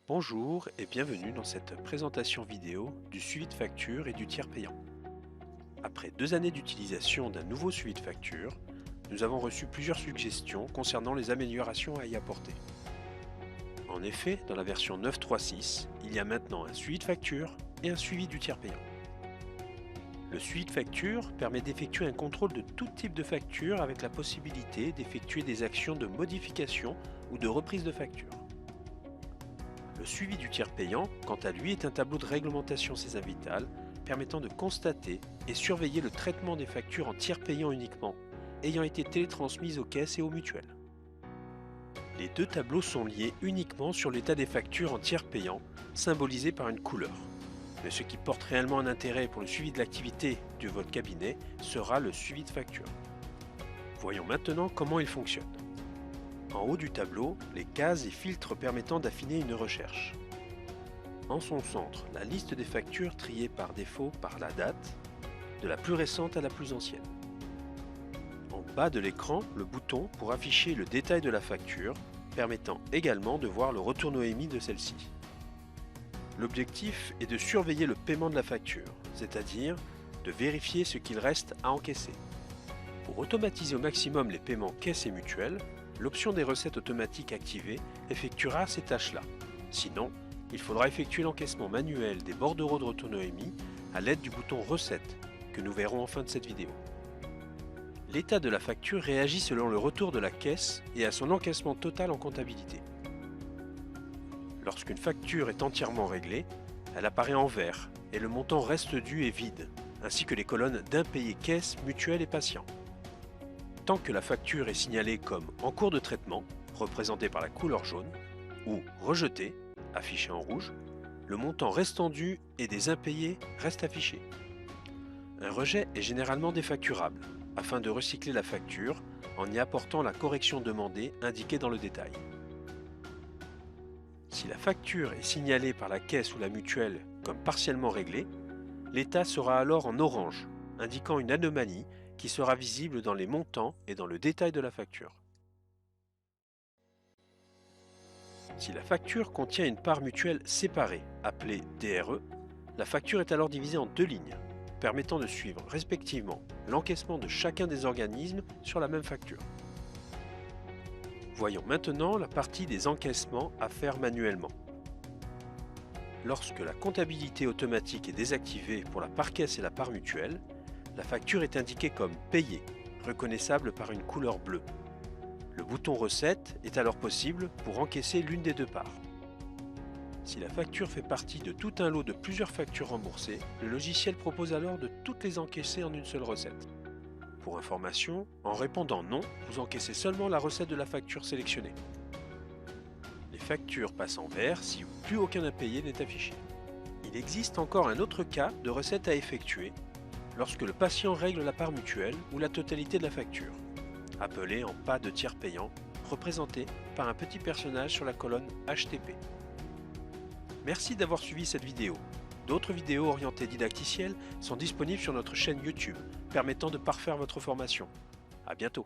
Bonjour et bienvenue dans cette présentation vidéo du suivi de facture et du tiers payant. Après 2 années d'utilisation d'un nouveau suivi de facture, nous avons reçu plusieurs suggestions concernant les améliorations à y apporter. En effet, dans la version 9.3.6, il y a maintenant un suivi de facture et un suivi du tiers payant. Le suivi de facture permet d'effectuer un contrôle de tout type de facture avec la possibilité d'effectuer des actions de modification ou de reprise de facture. Le suivi du tiers payant, quant à lui, est un tableau de réglementation Cesa Vital permettant de constater et surveiller le traitement des factures en tiers payant uniquement, ayant été télétransmises aux caisses et aux mutuelles. Les deux tableaux sont liés uniquement sur l'état des factures en tiers payant, symbolisés par une couleur. Mais ce qui porte réellement un intérêt pour le suivi de l'activité de votre cabinet sera le suivi de facture. Voyons maintenant comment il fonctionne. En haut du tableau, les cases et filtres permettant d'affiner une recherche. En son centre, la liste des factures triées par défaut par la date, de la plus récente à la plus ancienne. En bas de l'écran, le bouton pour afficher le détail de la facture, permettant également de voir le retour Noémie de celle-ci. L'objectif est de surveiller le paiement de la facture, c'est-à-dire de vérifier ce qu'il reste à encaisser. Pour automatiser au maximum les paiements caisses et mutuelles, l'option des recettes automatiques activée effectuera ces tâches-là. Sinon, il faudra effectuer l'encaissement manuel des bordereaux de retour Noémie à l'aide du bouton Recettes, que nous verrons en fin de cette vidéo. L'état de la facture réagit selon le retour de la caisse et à son encaissement total en comptabilité. Lorsqu'une facture est entièrement réglée, elle apparaît en vert et le montant reste dû et vide, ainsi que les colonnes d'impayés caisse, mutuelle et patient. Tant que la facture est signalée comme en cours de traitement, représentée par la couleur jaune, ou rejetée, affichée en rouge, le montant restant dû et des impayés reste affiché. Un rejet est généralement défacturable, afin de recycler la facture en y apportant la correction demandée indiquée dans le détail. Si la facture est signalée par la caisse ou la mutuelle comme partiellement réglée, l'état sera alors en orange, indiquant une anomalie qui sera visible dans les montants et dans le détail de la facture. Si la facture contient une part mutuelle séparée, appelée DRE, la facture est alors divisée en 2 lignes, permettant de suivre respectivement l'encaissement de chacun des organismes sur la même facture. Voyons maintenant la partie des encaissements à faire manuellement. Lorsque la comptabilité automatique est désactivée pour la part caisse et la part mutuelle, la facture est indiquée comme payée, reconnaissable par une couleur bleue. Le bouton Recette est alors possible pour encaisser l'une des 2 parts. Si la facture fait partie de tout un lot de plusieurs factures remboursées, le logiciel propose alors de toutes les encaisser en une seule recette. Pour information, en répondant non, vous encaissez seulement la recette de la facture sélectionnée. Les factures passent en vert si plus aucun impayé n'est affiché. Il existe encore un autre cas de recette à effectuer lorsque le patient règle la part mutuelle ou la totalité de la facture, appelé en pas de tiers payant, représenté par un petit personnage sur la colonne HTP. Merci d'avoir suivi cette vidéo. D'autres vidéos orientées didacticielles sont disponibles sur notre chaîne YouTube, permettant de parfaire votre formation. À bientôt.